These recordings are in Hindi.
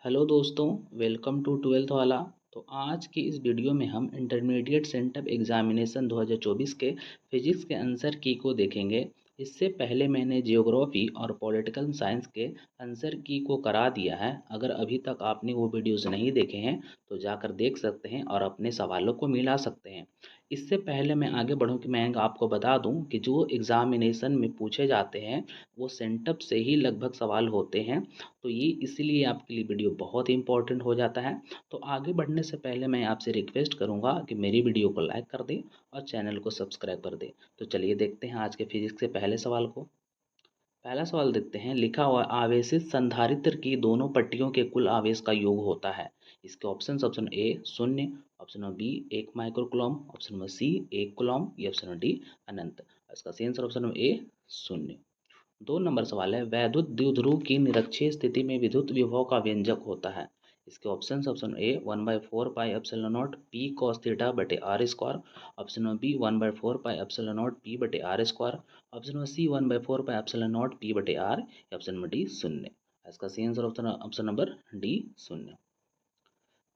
हेलो दोस्तों, वेलकम टू ट्वेल्थ वाला। तो आज की इस वीडियो में हम इंटरमीडिएट सेंटअप एग्जामिनेशन 2024 के फिजिक्स के आंसर की को देखेंगे। इससे पहले मैंने जियोग्राफी और पॉलिटिकल साइंस के आंसर की को करा दिया है। अगर अभी तक आपने वो वीडियोस नहीं देखे हैं तो जाकर देख सकते हैं और अपने सवालों को मिला सकते हैं। इससे पहले मैं आगे बढ़ूँ कि मैं आपको बता दूं कि जो एग्जामिनेशन में पूछे जाते हैं वो सेंटअप से ही लगभग सवाल होते हैं। तो ये इसीलिए आपके लिए वीडियो बहुत ही इंपॉर्टेंट हो जाता है। तो आगे बढ़ने से पहले मैं आपसे रिक्वेस्ट करूंगा कि मेरी वीडियो को लाइक कर दें और चैनल को सब्सक्राइब कर दें। तो चलिए देखते हैं आज के फिजिक्स के पहले सवाल को। पहला सवाल देखते हैं। लिखा हुआ आवेशित संधारित्र की दोनों पट्टियों के कुल आवेश का योग होता है। इसके ऑप्शन ए शून्य, option number B 1 micro coulomb, option number C 1 coulomb, या ऑप्शन नंबर डी अनंत। इसका सही आंसर ऑप्शन नंबर ए शून्य। 2 नंबर सवाल है। वैद्युत द्विध्रुव की निरक्षीय स्थिति में विद्युत विभव का व्यंजक होता है। इसके option a 1/4 pi epsilon nought p cos theta बटे r square, option number b 1/4 pi epsilon nought p बटे r square, option number c 1/4 pi epsilon nought p बटे आर, या ऑप्शन नंबर डी शून्य। इसका सही आंसर ऑप्शन नंबर डी शून्य।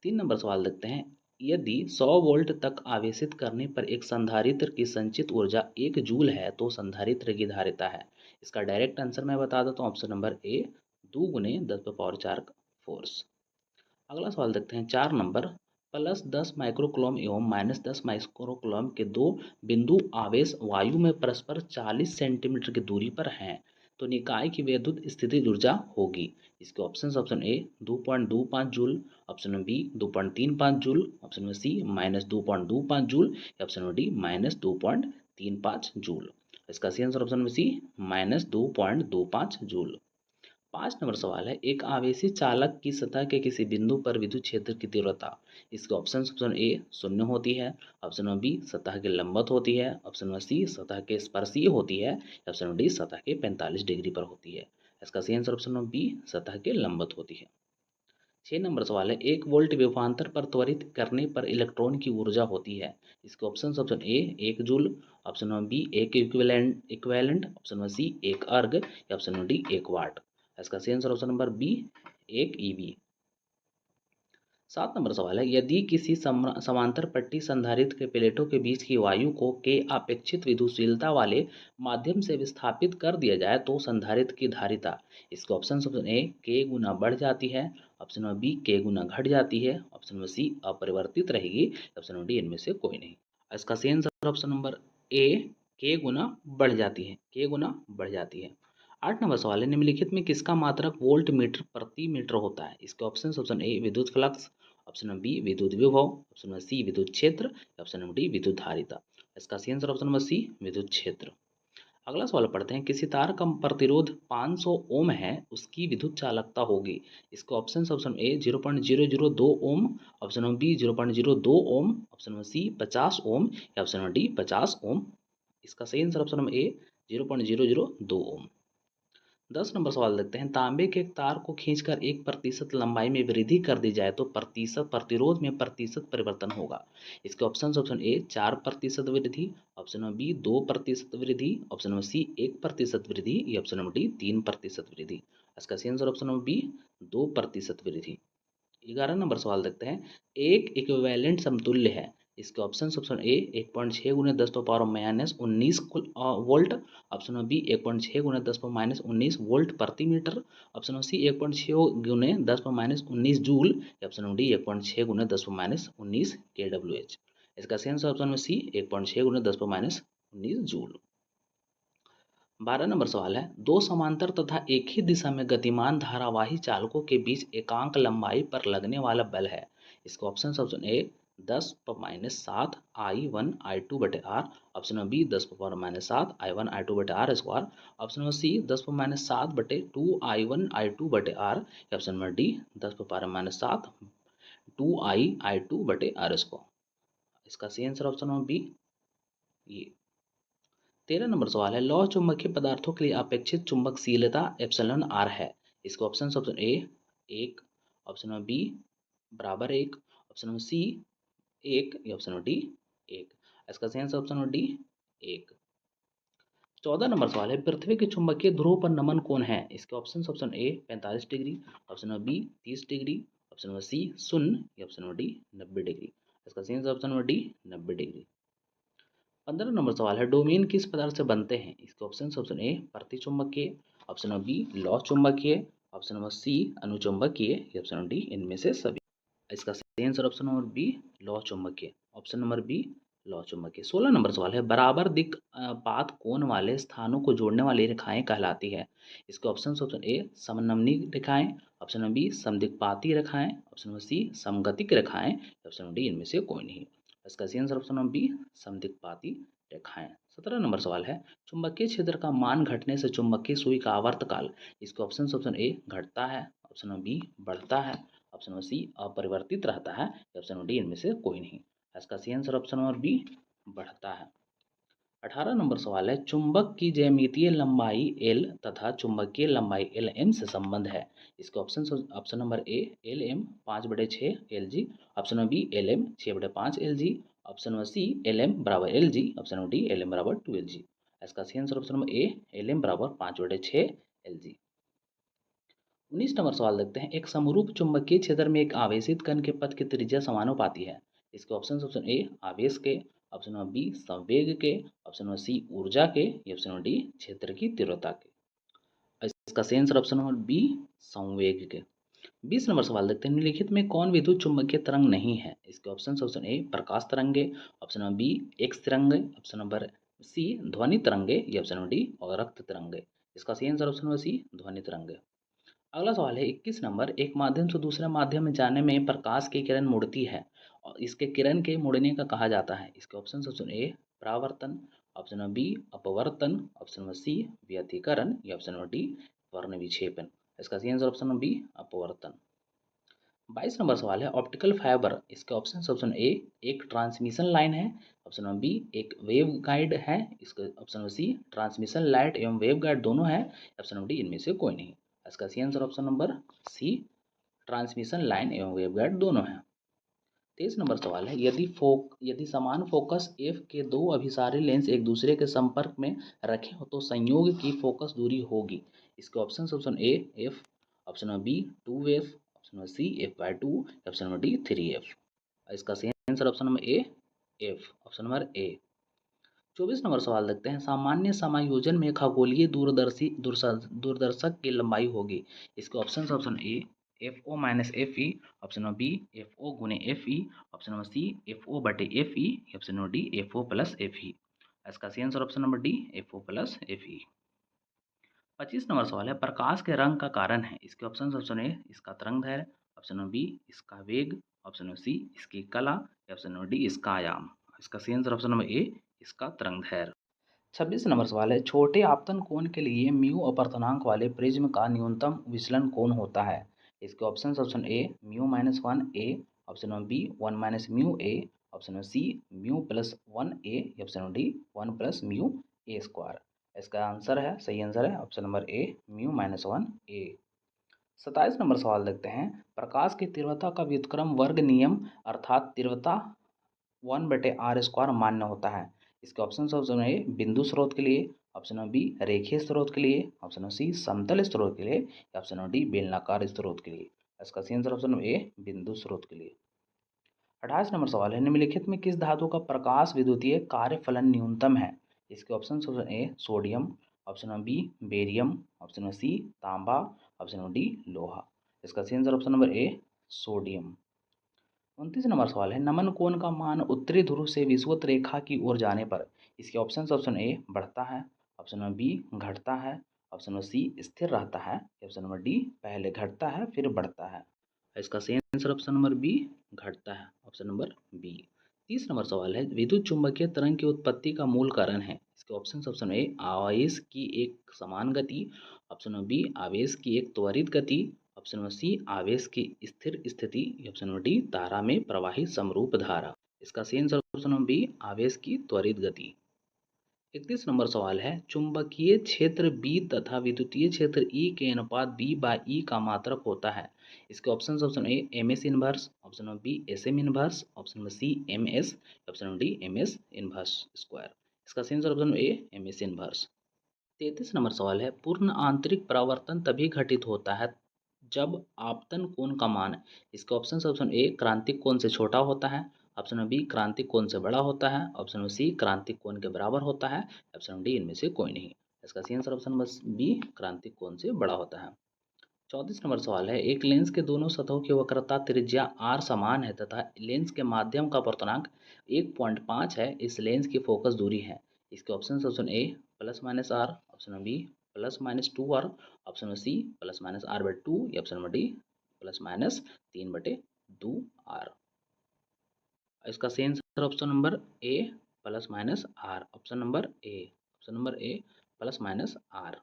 3 नंबर सवाल देखते हैं। यदि 100 वोल्ट तक आवेशित करने पर एक संधारित्र की संचित ऊर्जा 1 जूल है तो संधारित्र की धारिता है। इसका डायरेक्ट आंसर मैं बता देता हूँ। ऑप्शन नंबर ए 2 × 10⁴ फोर्स। अगला सवाल देखते हैं। 4 नंबर। +10 माइक्रो कूलम एवं -10 माइक्रो कूलम के दो बिंदु आवेश वायु में परस्पर 40 सेंटीमीटर की दूरी पर हैं तो निकाय की विद्युत स्थिति ऊर्जा होगी। इसके option A 2.25 joule, option number B 2.35 joule, option number C -2.25 joule, या ऑप्शन नंबर डी -2.35 जूल। इसका सही answer option number C -2.25 joule. 5 number सवाल है। एक आवेशी चालक की सतह के किसी बिंदु पर विद्युत क्षेत्र की तीव्रता। इसके ऑप्शन ए शून्य होती है, ऑप्शन नंबर बी सतह के लंबवत होती है, ऑप्शन नंबर सी सतह के स्पर्शीय होती है, या ऑप्शन नंबर डी सतह के 45 डिग्री पर होती है। इसका सही आंसर ऑप्शन नंबर बी सतह के लंबवत होती है। 6 नंबर सवाल है। 1 वोल्ट विभवांतर पर त्वरित करने पर इलेक्ट्रॉन की ऊर्जा होती है। इसके option A 1 joule, option number B एक इक्वेलेंट, ऑप्शन नंबर सी एक अर्ग, या ऑप्शन नंबर डी 1 वाट। इसका सही answer option number B 1 EV। 7 number सवाल है। यदि किसी समांतर पट्टी संधारित्र के प्लेटों के बीच की वायु को के अपेक्षित विद्युतशीलता वाले माध्यम से विस्थापित कर दिया जाए तो संधारित्र की धारिता। इसके ऑप्शन ए के गुना बढ़ जाती है, ऑप्शन नंबर बी के गुना घट जाती है, ऑप्शन नंबर सी अपरिवर्तित रहेगी, ऑप्शन नंबर डी इनमें से कोई नहीं। इसका सही आंसर ऑप्शन नंबर ए के गुना बढ़ जाती है, के गुना बढ़ जाती है। 8 नंबर सवाल है। निम्नलिखित में किसका मात्रक वोल्ट मीटर प्रति मीटर होता है। इसके ऑप्शन ए विद्युत फ्लक्स, ऑप्शन नंबर बी विद्युत विभव, ऑप्शन नंबर सी विद्युत क्षेत्र, ऑप्शन नंबर डी विद्युत धारिता। इसका सही आंसर ऑप्शन नंबर सी विद्युत क्षेत्र। अगला सवाल पढ़ते हैं। किसी तार का प्रतिरोध 500 ओम है, उसकी विद्युत चालकता होगी। इसके option A 0.002 ohm, option number B 0.02 ohm, option number C 50 ohm, या ऑप्शन नंबर डी 50 ओम। इसका सही answer option number A 0.002 ohm. 10 number सवाल देखते हैं। तांबे के एक तार को खींचकर 1% लंबाई में वृद्धि कर दी जाए तो प्रतिशत प्रतिरोध में प्रतिशत परिवर्तन होगा। इसके ऑप्शन ए 4% वृद्धि, ऑप्शन नंबर बी 2% वृद्धि, ऑप्शन नंबर सी 1% वृद्धि, या ऑप्शन नंबर डी 3% वृद्धि। इसका सही आंसर ऑप्शन नंबर बी 2% वृद्धि। 11 नंबर सवाल देखते हैं। एक इक्विवेलेंट समतुल्य है। इसके option a 1.6 × 10⁻⁻19 volt, option number b 1.6 × 10⁻−19 volt प्रति metre, option number c 1.6 × 10⁻19 joule, या ऑप्शन नंबर डी 1.6 × 10⁻19 kWh। इसका सही answer option number c 1.6 × 10⁻19 joule. 12 नंबर सवाल है। दो समांतर तथा एक ही दिशा में गतिमान धारावाही चालकों के बीच एकांक लंबाई पर लगने वाला बल है। इसका option A 10⁻⁷ I1I2/r, option number B 10⁻⁷ I1I2/r square, option number C 10⁻⁷/2 I1I2/r, या option number D 10⁻⁷ 2I2/r square. इसका सही आंसर ऑप्शन नंबर बी ये। 13 नंबर सवाल है। लौह चुंबकीय पदार्थों के लिए अपेक्षित चुंबकशीलता एप्सिलॉन आर है। इसके option A 1, option number B बराबर 1, ऑप्शन नंबर सी 1, या ऑप्शन नंबर डी 1। इसका सही answer option number d 1। 14 number सवाल है, पृथ्वी के चुंबकीय ध्रुव पर नमन कोण है? इसके option A 45 degree, option number B 30 degree, option number C 0 या ऑप्शन नंबर डी 90 डिग्री। इसका सही answer option number D 90 degree. 15 number सवाल है, डोमेन किस पदार्थ से बनते हैं? इसके ऑप्शन ए प्रति चुंबकीय, ऑप्शन नंबर बी लौह चुंबकीय, ऑप्शन नंबर सी अनुचुंबकीय या ऑप्शन नंबर डी इनमें से सभी। इसका सही आंसर ऑप्शन नंबर बी लौह चुंबकीय, ऑप्शन नंबर बी लौह चुंबकीय। 16 नंबर सवाल है, बराबर दिक् पात कोण वाले स्थानों को जोड़ने वाली रेखाएं कहलाती है? इसके ऑप्शन ए समनमनी रेखाएं, ऑप्शन नंबर बी समदिक्पाती रेखाएं, ऑप्शन नंबर सी समगतिक रेखाएं, ऑप्शन नंबर डी इनमें से कोई नहीं। इसका सही आंसर ऑप्शन नंबर बी समदिक्पाती रेखाएं। 17 नंबर सवाल है, चुंबकीय क्षेत्र का मान घटने से चुंबकीय सुई का आवर्तकाल? इसके ऑप्शन ए घटता है, ऑप्शन नंबर बी बढ़ता है, ऑप्शन नंबर सी अपरिवर्तित रहता है, ऑप्शन नंबर डी इनमें से कोई नहीं। इसका सही आंसर ऑप्शन नंबर बी बढ़ता है। 18 नंबर सवाल है, चुंबक की ज्यामितीय लंबाई एल तथा चुंबकीय लंबाई एल एम से संबंध है? इसके option number a l m 5/6 l g, option number b l m 6/5 l g, option number c l m बराबर l g, option number d l m बराबर 2 एल जी। इसका सही answer option number a l m बराबर 5/6 एल जी। 19 नंबर सवाल देखते हैं, एक समरूप चुंबकीय क्षेत्र में एक आवेशित कण के पथ की त्रिज्या समानुपाती है? इसके ऑप्शन ए आवेश के, ऑप्शन नंबर बी संवेग के, ऑप्शन नंबर सी ऊर्जा के या ऑप्शन नंबर डी क्षेत्र की तीव्रता के। इसका सही आंसर ऑप्शन नंबर बी संवेग के। 20 नंबर सवाल देखते हैं, निम्नलिखित में कौन विद्युत चुंबकीय तरंग नहीं है? इसके ऑप्शन ए प्रकाश तरंगे, ऑप्शन नंबर बी एक्स तरंगे, ऑप्शन नंबर सी ध्वनि तरंगे या ऑप्शन नंबर डी और रक्त तरंगे। इसका सही आंसर ऑप्शन नंबर सी ध्वनि तरंगे। अगला सवाल है 21 नंबर, एक माध्यम से दूसरे माध्यम में जाने में प्रकाश की किरण मुड़ती है और इसके किरण के मुड़ने का कहा जाता है? इसके ऑप्शन ए परावर्तन, ऑप्शन नंबर बी अपवर्तन, ऑप्शन नंबर सी व्यतिकरण या ऑप्शन नंबर डी वर्ण विक्षेपण। इसका सही आंसर ऑप्शन नंबर बी अपवर्तन। 22 नंबर सवाल है, ऑप्टिकल फाइबर, इसके ऑप्शन ए एक ट्रांसमिशन लाइन है, ऑप्शन नंबर बी एक वेव गाइड है, इसका option number C transmission light एवं वेव गाइड दोनों है, ऑप्शन नंबर डी इनमें से कोई नहीं। इसका सही answer option number C transmission line एवं वेव गाइड दोनों है। 23 नंबर सवाल है, यदि समान फोकस एफ के दो अभिसारी लेंस एक दूसरे के संपर्क में रखे हो तो संयोग की फोकस दूरी होगी? इसके option A F, option number B 2f, option number C f/2, option number D 3f। इसका सही answer option number A F, option number A. 24 number सवाल देखते हैं, सामान्य समायोजन में खगोलीय दूरदर्शक की लंबाई होगी? इसके option A F O minus F E, option number B F O गुने F E, option number C F O बटे F E, option number D F O plus F E. इसका सही answer option number D F O plus F E. 25 नंबर सवाल है, प्रकाश के रंग का कारण है? इसके ऑप्शन ए इसका तरंग दैर्ध्य, ऑप्शन नंबर बी इसका वेग, ऑप्शन नंबर सी इसकी कला, ऑप्शन नंबर डी इसका आयाम। इसका सही आंसर ऑप्शन नंबर ए इसका तरंग दैर्ध्य। 26 नंबर सवाल है, छोटे आपतन कोण के लिए म्यू अपवर्तनांक वाले प्रिज्म का न्यूनतम विचलन कोण होता है? इसके option a μ-1 a, option number B 1 - mu a, option number c μ+1 a, option number d 1 + mu a square. इसका आंसर है, सही आंसर है ऑप्शन नंबर ए μ-1 ए। 27 नंबर सवाल देखते हैं, प्रकाश की तीव्रता का व्युत्क्रम वर्ग नियम अर्थात तीव्रता 1/r² मान्य होता है? इसके ऑप्शन ए बिंदु स्रोत के लिए, ऑप्शन नंबर बी रेखीय स्रोत के लिए, ऑप्शन नंबर सी समतल स्रोत के लिए या ऑप्शन नंबर डी बेलनाकार स्रोत के लिए। इसका सही आंसर ऑप्शन नंबर ए बिंदु स्रोत के लिए। 28 नंबर सवाल है, निम्नलिखित में किस धातु का प्रकाश विद्युतीय कार्यफलन न्यूनतम है? इसके option A sodium, option number B barium, option number C तांबा, ऑप्शन नंबर डी लोहा। इसका सही answer option number A sodium. 29 number सवाल है, नमन कोण का मान उत्तरी ध्रुव से विषुवत रेखा की ओर जाने पर? इसके ऑप्शन ए बढ़ता है, ऑप्शन नंबर बी घटता है, ऑप्शन नंबर सी स्थिर रहता है, ऑप्शन नंबर डी पहले घटता है फिर बढ़ता है। इसका सही आंसर ऑप्शन नंबर बी घटता है, ऑप्शन नंबर बी। 30 नंबर सवाल है, विद्युत चुंबकीय तरंग की उत्पत्ति का मूल कारण है? इसके ऑप्शन ए आवेश की एक समान गति, ऑप्शन नंबर बी आवेश की एक त्वरित गति, ऑप्शन नंबर सी आवेश की स्थिर स्थिति, ऑप्शन नंबर डी तारा में प्रवाहित समरूप धारा। इसका सही आंसर ऑप्शन नंबर बी आवेश की त्वरित गति। 31 नंबर सवाल है, चुंबकीय क्षेत्र बी तथा विद्युतीय क्षेत्र ई के अनुपात b/e का मात्रक होता है? इसके option A M S inverse, option number B S M inverse, option number C M S, option number D M S inverse square. इसका सही answer option A M S inverse. 33 number सवाल है, पूर्ण आंतरिक परावर्तन तभी घटित होता है जब आपतन कोण का मान, इसके ऑप्शन ए क्रांतिक कोण से छोटा होता है, ऑप्शन नंबर बी क्रांतिक कोण से बड़ा होता है, ऑप्शन नंबर सी क्रांतिक कोण के बराबर होता है, ऑप्शन नंबर डी इनमें से कोई नहीं। इसका सही आंसर ऑप्शन नंबर बी क्रांतिक कोण से बड़ा होता है। 34 नंबर सवाल है, एक लेंस के दोनों सतहों की वक्रता त्रिज्या r समान है तथा लेंस के माध्यम का पूर्णांक 1.5 है, इस लेंस की फोकस दूरी है। इसके option A plus minus R, option number B plus minus 2r, option number C plus minus r/2 या option number D plus minus 3/2r। इसका सही answer option number A plus minus R, option number A plus minus R.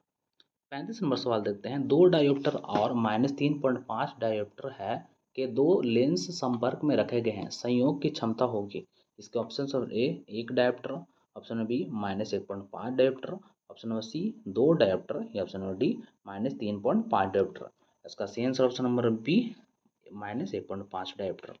35 number सवाल देखते हैं, दो डायोप्टर और -3.5 डायोप्टर है के दो लेंस संपर्क में रखे गए हैं, संयोग की क्षमता होगी। इसके ऑप्शन ए एक dioptre, option number B -1.5 dioptre, option number C दो डायोप्टर या ऑप्शन नंबर डी -3.5 डायोप्टर। इसका सही answer option number B -1.5 dioptre.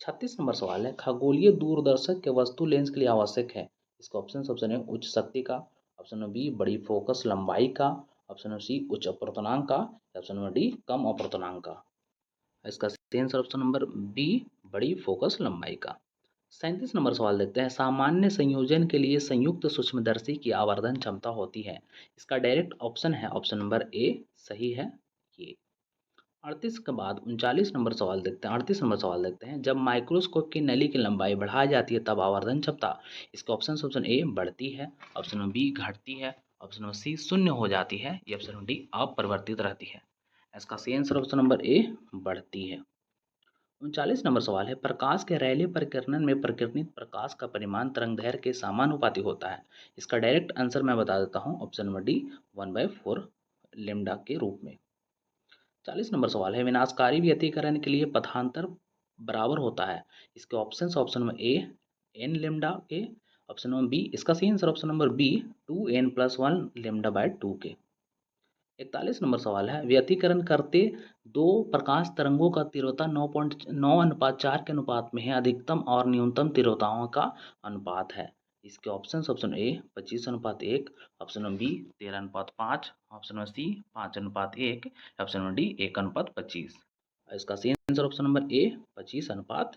36 number सवाल है, खगोलीय दूरदर्शक के वस्तु लेंस के लिए आवश्यक है। इसका ऑप्शन है उच्च शक्ति का, ऑप्शन नंबर बी बड़ी फोकस लंबाई का, ऑप्शन नंबर सी उच्च अपवर्तनांक का, ऑप्शन नंबर डी कम अपवर्तनांक का। इसका सही आंसर ऑप्शन नंबर बी बड़ी फोकस लंबाई का। 37 नंबर सवाल देखते हैं, सामान्य संयोजन के लिए संयुक्त सूक्ष्मदर्शी की आवर्धन क्षमता होती है। इसका डायरेक्ट ऑप्शन है ऑप्शन नंबर ए सही है ये। 38 के बाद 39 नंबर सवाल देखते हैं, 38 नंबर सवाल देखते हैं, जब माइक्रोस्कोप की नली की लंबाई बढ़ाई जाती है तब आवर्धन क्षमता, इसका ऑप्शन ए बढ़ती है, ऑप्शन नंबर बी घटती है, ऑप्शन नंबर सी शून्य हो जाती है या ऑप्शन नंबर डी अपरिवर्तित रहती है। इसका सही आंसर ऑप्शन नंबर ए बढ़ती है। 39 नंबर सवाल है, प्रकाश के रैले परिकर्णन में प्रकीर्णित प्रकाश का परिमाण तरंगदैर्घ्य के समानुपाती होता है। इसका डायरेक्ट आंसर मैं बता देता हूँ, ऑप्शन नंबर डी 1/4 लेमडा के रूप में। 40 नंबर सवाल है, विनाशकारी व्यतिकरण के लिए पथांतर बराबर होता है। इसके option number A N lambda के, ऑप्शन नंबर बी, इसका सही answer option number B 2n+1 लेमडा/2 के। 41 नंबर सवाल है, व्यतिकरण करते दो प्रकाश तरंगों का तीव्रता 9.9:4 के अनुपात में है, अधिकतम और न्यूनतम तीव्रताओं का अनुपात है। इसके option A 25:1, option number B 13:5, option number C 5:1, option number D 1:25। इसका सही आंसर ऑप्शन नंबर ए 25:1।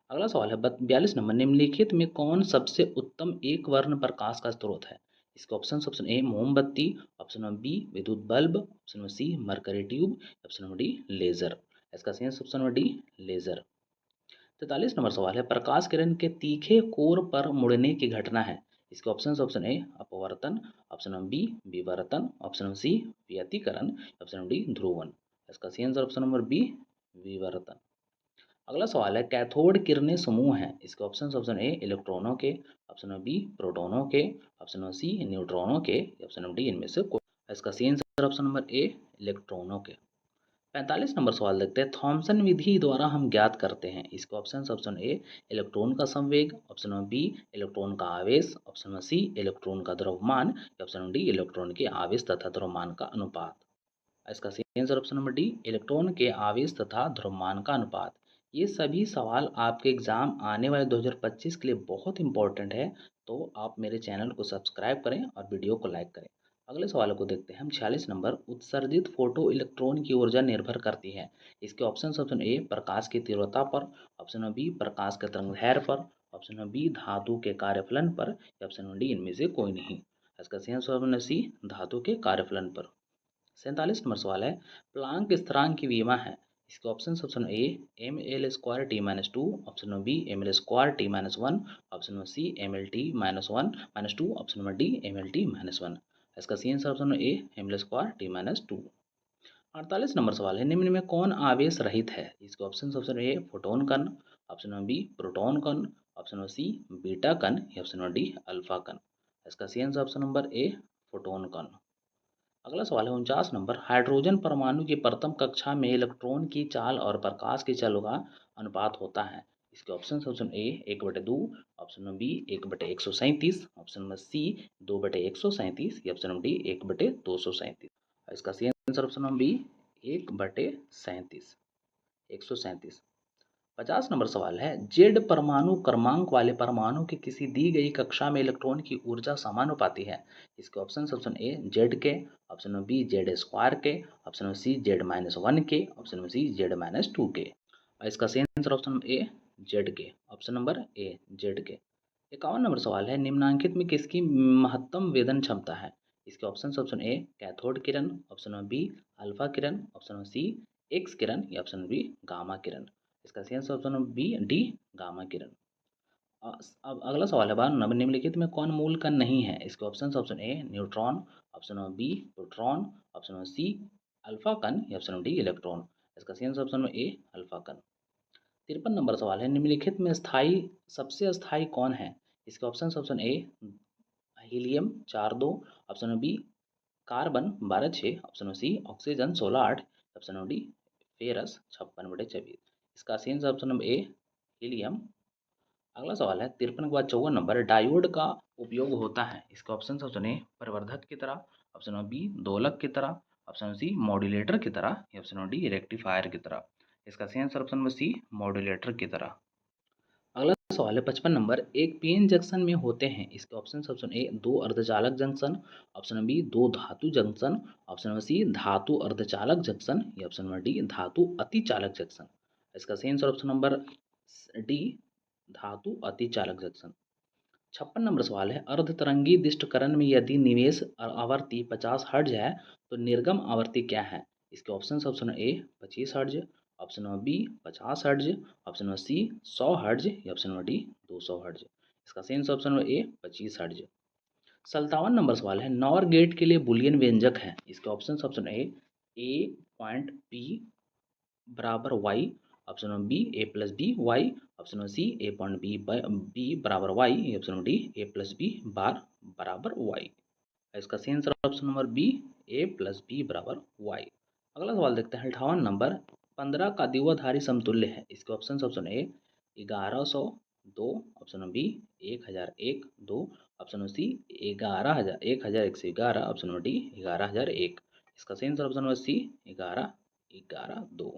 अगला सवाल है 42 नंबर, निम्नलिखित में कौन सबसे उत्तम एक वर्ण प्रकाश का स्रोत है। इसके ऑप्शन ए मोमबत्ती, ऑप्शन नंबर बी विद्युत bulb, option number C mercury tube, option number D laser. इसका सही option number D laser. 43 number सवाल है, प्रकाश किरण के तीखे कोर पर मुड़ने की घटना है। इसके ऑप्शन ए अपवर्तन, ऑप्शन नंबर बी विवर्तन, ऑप्शन नंबर सी व्यतिकरण, ऑप्शन नंबर डी ध्रुवण। इसका सही आंसर ऑप्शन नंबर बी विवर्तन। अगला सवाल है, कैथोड किरणें समूह हैं। इसके ऑप्शन ए इलेक्ट्रॉनों के, ऑप्शन नंबर बी प्रोटॉनों के, ऑप्शन नंबर सी न्यूट्रॉनों के, ऑप्शन नंबर डी इनमें से कोई। इसका सही आंसर ऑप्शन नंबर ए इलेक्ट्रॉनों के। 45 नंबर सवाल देखते हैं, थॉमसन विधि द्वारा हम ज्ञात करते हैं। इसके ऑप्शन ए इलेक्ट्रॉन का संवेग, ऑप्शन नंबर बी इलेक्ट्रॉन का आवेश, ऑप्शन नंबर सी इलेक्ट्रॉन का द्रव्यमान, ऑप्शन नंबर डी इलेक्ट्रॉन के आवेश तथा द्रव्यमान का अनुपात। इसका सही answer option number D electron के आवेश तथा द्रव्यमान का अनुपात। ये सभी सवाल आपके एग्जाम आने वाले 2025 के लिए बहुत इंपॉर्टेंट है, तो आप मेरे चैनल को सब्सक्राइब करें और वीडियो को लाइक करें। अगले सवालों को देखते हैं हम। 46 नंबर, उत्सर्जित फोटो इलेक्ट्रॉन की ऊर्जा निर्भर करती है। इसके ऑप्शन ए प्रकाश की तीव्रता पर, ऑप्शन नंबर बी प्रकाश के तरंगदैर्घ्य पर, ऑप्शन नंबर बी धातु के कार्यफलन पर, या ऑप्शन नंबर डी इनमें से कोई नहीं। इसका सही आंसर ऑप्शन सी धातु के कार्यफलन पर। 47 नंबर सवाल है, प्लांक स्थिरांक की विमा है। इसके option A ml²t-2, option number B ml²t-1, option number C mlt-1-2, option number D mlt-1। इसका सही answer option number A ml²t-2। 48 number सवाल है, निम्न में कौन आवेश रहित है। इसके ऑप्शन ए फोटोन कण, ऑप्शन नंबर बी प्रोटॉन कण, ऑप्शन नंबर सी बीटा कण, या ऑप्शन नंबर डी अल्फा कण। इसका सही answer option number A photon कण। अगला सवाल है 49 नंबर, हाइड्रोजन परमाणु की प्रथम कक्षा में इलेक्ट्रॉन की चाल और प्रकाश की चाल का अनुपात होता है। इसके option A 1/2, option number B 1/137, option number C 2/137, या ऑप्शन नंबर डी 1/237। इसका सही answer option number B 1/37, 137। 50 number सवाल है, जेड परमाणु क्रमांक वाले परमाणु की किसी दी गई कक्षा में इलेक्ट्रॉन की ऊर्जा समानुपाती है। इसके ऑप्शन ए जेड के, ऑप्शन बी जेड स्क्वायर के, ऑप्शन सी जेड -1 के, ऑप्शन सी जेड -2 के। और इसका सही आंसर ऑप्शन ए जेड के, ऑप्शन नंबर ए जेड के। 51 नंबर सवाल है, निम्नलिखित में किसकी महत्तम वेदन क्षमता है। इसके ऑप्शन ए कैथोड किरण, ऑप्शन बी अल्फा किरण, ऑप्शन सी एक्स किरण या ऑप्शन बी गामा किरण। इसका सही answer option b d gamma किरण। अब अगला सवाल है, 12 नंबर, निम्नलिखित में कौन मूल कण नहीं है। इसके option A neutron, option B proton, option C alpha कण या ऑप्शन डी इलेक्ट्रॉन। इसका सही आंसर ऑप्शन ए अल्फा कण। 53 नंबर सवाल है, निम्नलिखित में स्थायी सबसे स्थायी कौन है। इसके option A helium 4 2, option B carbon 12 6, option C oxygen 16 8, option D ferrous 56/24। इसका सही answer option number A helium. अगला सवाल है 53 के बाद 54 नंबर, डायोड का उपयोग होता है। इसका ऑप्शन ए प्रवर्धक की तरह, ऑप्शन बी दोलक की तरह, ऑप्शन सी मॉड्यूलेटर की तरह या ऑप्शन डी रेक्टिफायर की तरह। इसका सही answer option number C modulator की तरह। अगला सवाल है 55 नंबर, एक पीएन जंक्शन में होते हैं। इसके ऑप्शन ए 2 अर्धचालक जंक्शन, ऑप्शन बी 2 धातु जंक्शन, ऑप्शन सी धातु अर्धचालक जंक्शन या ऑप्शन नंबर डी धातु अतिचालक जंक्शन। इसका सही आंसर ऑप्शन नंबर डी धातु अतिचालक जंक्शन। 56 नंबर सवाल है, अर्धतरंगी डिस्टकरण में यदि निवेश आवृत्ति 50 हर्ट्ज है तो निर्गम आवृत्ति क्या है। इसके option A 25 hertz, option B 50 hertz, option C 100 hertz या ऑप्शन डी 200 हर्ट्ज। इसका सही answer option A 25 hertz. 57 number सवाल है, नॉर गेट के लिए बुलियन व्यंजक है। इसके ऑप्शन ए पॉइंट बी बराबर y, option b a plus b y, option c a point b बराबर y, option d a plus b bar बराबर वाई। इसका सही answer option number b a plus b बराबर वाई। अगला सवाल देखते हैं 58 नंबर, 15 का द्विआधारी समतुल्य है। इसके option A 1102, option B 1001 2, option C 11,111, option D 11,001। इसका सही answer option number C 11,11 2।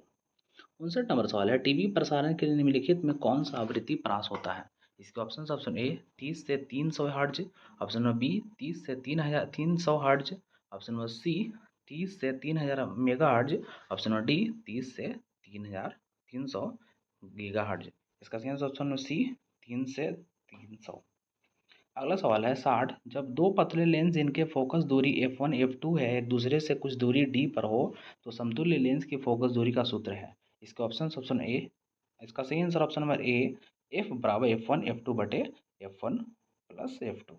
59 number सवाल है, टीवी प्रसारण के लिए निम्नलिखित में कौन सा आवृत्ति प्राप्त होता है। इसके ऑप्शन ए 30 से 300 हर्ट्ज, ऑप्शन बी 30 से 3,300 हर्ट्ज, ऑप्शन सी 30 से 3,000 मेगा हर्ट्ज, ऑप्शन डी 30 से 3,300 गीगा हर्ट्ज। इसका सही आंसर ऑप्शन सी 3 से 300। अगला सवाल है 60, जब दो पतले लेंस जिनके फोकस दूरी f1 f2 है एक दूसरे से कुछ दूरी d पर हो तो समतुल्य लेंस की फोकस दूरी का सूत्र है। इसके ऑप्शन ए, इसका सही आंसर ऑप्शन नंबर ए f बराबर f1 f2 बटे f1 प्लस f2।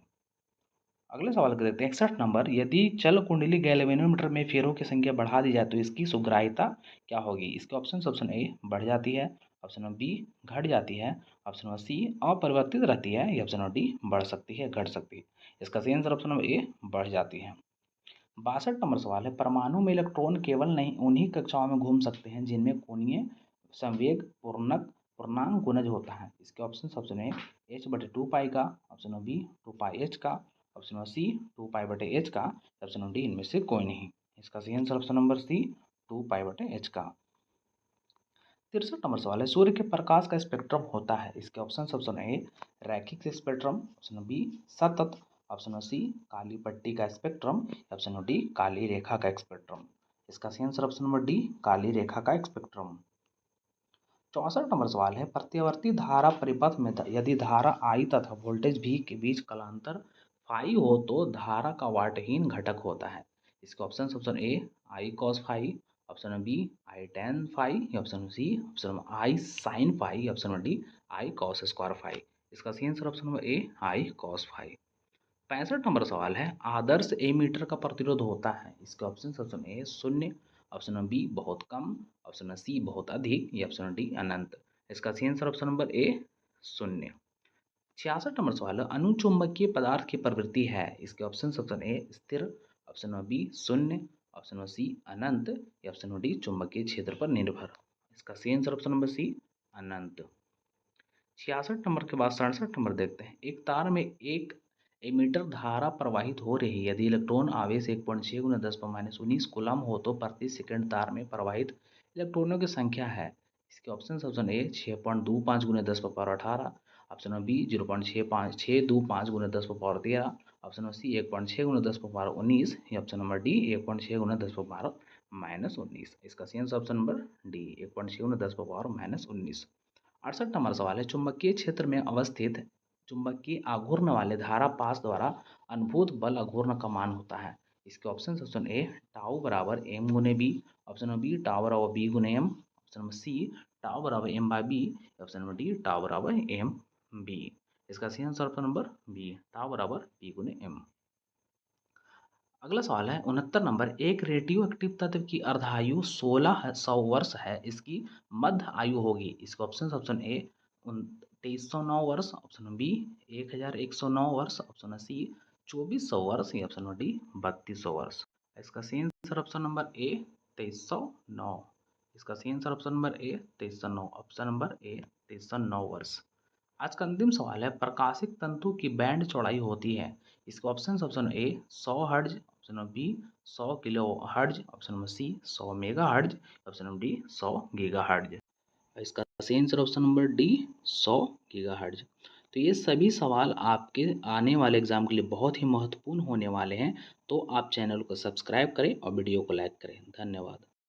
अगले सवाल को देखते हैं 61 नंबर, यदि चल कुंडली गैल्वेनोमीटर में फेरों की संख्या बढ़ा दी जाए तो इसकी सुग्राह्यता क्या होगी। इसके ऑप्शन ए बढ़ जाती है, ऑप्शन बी घट जाती है, ऑप्शन सी अपरिवर्तित रहती है या ऑप्शन डी बढ़ सकती है घट सकती है। इसका सही आंसर ऑप्शन नंबर ए बढ़ जाती है। 62 नंबर सवाल है, परमाणु में इलेक्ट्रॉन केवल नहीं उन्हीं कक्षाओं में घूम सकते हैं जिनमें कोणीय संवेग पूर्णांक गुणज होता है। इसके ऑप्शन ए h बटे 2 पाई का, ऑप्शन बी 2 पाई h का, ऑप्शन सी 2 पाई/h का, ऑप्शन डी इनमें से कोई नहीं। इसका सही आंसर ऑप्शन नंबर सी 2 पाई/h का। 63 नंबर सवाल है, सूर्य के प्रकाश का स्पेक्ट्रम होता है। इसके ऑप्शन ए रैखिक स्पेक्ट्रम, ऑप्शन बी सतत, ऑप्शन सी काली पट्टी का स्पेक्ट्रम, ऑप्शन डी काली रेखा का स्पेक्ट्रम। इसका सही आंसर ऑप्शन नंबर डी काली रेखा का स्पेक्ट्रम। 64 नंबर सवाल है, प्रत्यावर्ती धारा परिपथ में यदि धारा I तथा वोल्टेज V के बीच कलांतर फाई हो तो धारा का वाटहीन घटक होता है। इसके option A I cos phi, option B I tan phi, option C option I sin phi, option D I cos square phi. इसका सही answer option number A I cos phi. 65 number सवाल है, आदर्श एमीटर का प्रतिरोध होता है। इसके ऑप्शन ए 0, ऑप्शन बी बहुत कम, ऑप्शन सी बहुत अधिक या ऑप्शन डी अनंत। इसका सही आंसर ऑप्शन नंबर ए 0। 66 नंबर सवाल है, अनुचुंबकीय पदार्थ की प्रवृत्ति है। इसके ऑप्शन ए स्थिर, ऑप्शन बी 0, ऑप्शन सी अनंत या ऑप्शन डी चुंबकीय क्षेत्र पर निर्भर। इसका सही आंसर ऑप्शन नंबर सी अनंत। 66 नंबर के बाद 67 नंबर देखते हैं, एक तार में 1 एमीटर धारा प्रवाहित हो रही है। यदि इलेक्ट्रॉन आवेश 1.6 × 10⁻19 कूलम हो तो प्रति सेकंड तार में प्रवाहित इलेक्ट्रॉनों की संख्या है। इसके ऑप्शन ऑप्शन ए 6.25 गुने 10 पावर 18, ऑप्शन नंबर बी 0.625 गुने 10 पावर 13, ऑप्शन नंबर सी 1.6 गुने 10 पावर 19 या ऑप्शन नंबर डी 1.6 गुने 10 पावर -19। इसका सही आंसर ऑप्शन नंबर डी 1.6 गुने 10 पावर -19। 68 नंबर सवाल है, चुंबकीय क्षेत्र में अवस्थित चुंबकीय आघूर्ण वाले धारा पास द्वारा अनुभूत बल आघूर्ण का मान होता है। इसके ऑप्शन ऑप्शन ए टाउ बराबर एम गुने B, option number B tau बराबर बी गुने M, option number C tau बराबर M by B, option number D tau बराबर एम बी। इसका सही answer option number B tau बराबर बी गुने एम। अगला सवाल है 69 नंबर, एक रेडियो एक्टिव तत्व की अर्धायु 1600 वर्ष है, इसकी मध्य आयु होगी। इसके ऑप्शन ऑप्शन ए 2309 वर्ष, ऑप्शन बी 1109 वर्ष, ऑप्शन सी 2400 वर्ष या ऑप्शन डी 3200 वर्ष। इसका सही आंसर ऑप्शन नंबर ए 2309। इसका सही आंसर ऑप्शन नंबर ए 2309, ऑप्शन नंबर ए 2309 वर्ष। आज का अंतिम सवाल है, प्रकाशिक तंतु की बैंड चौड़ाई होती है। इसके option option A 100 hertz, option number B 100 kilo hertz, option number C 100 mega hertz, option number D 100 giga hertz. इसका सही answer option number D 100 giga hertz. तो ये सभी सवाल आपके आने वाले एग्जाम के लिए बहुत ही महत्वपूर्ण होने वाले हैं। तो आप चैनल को सब्सक्राइब करें और वीडियो को लाइक करें। धन्यवाद।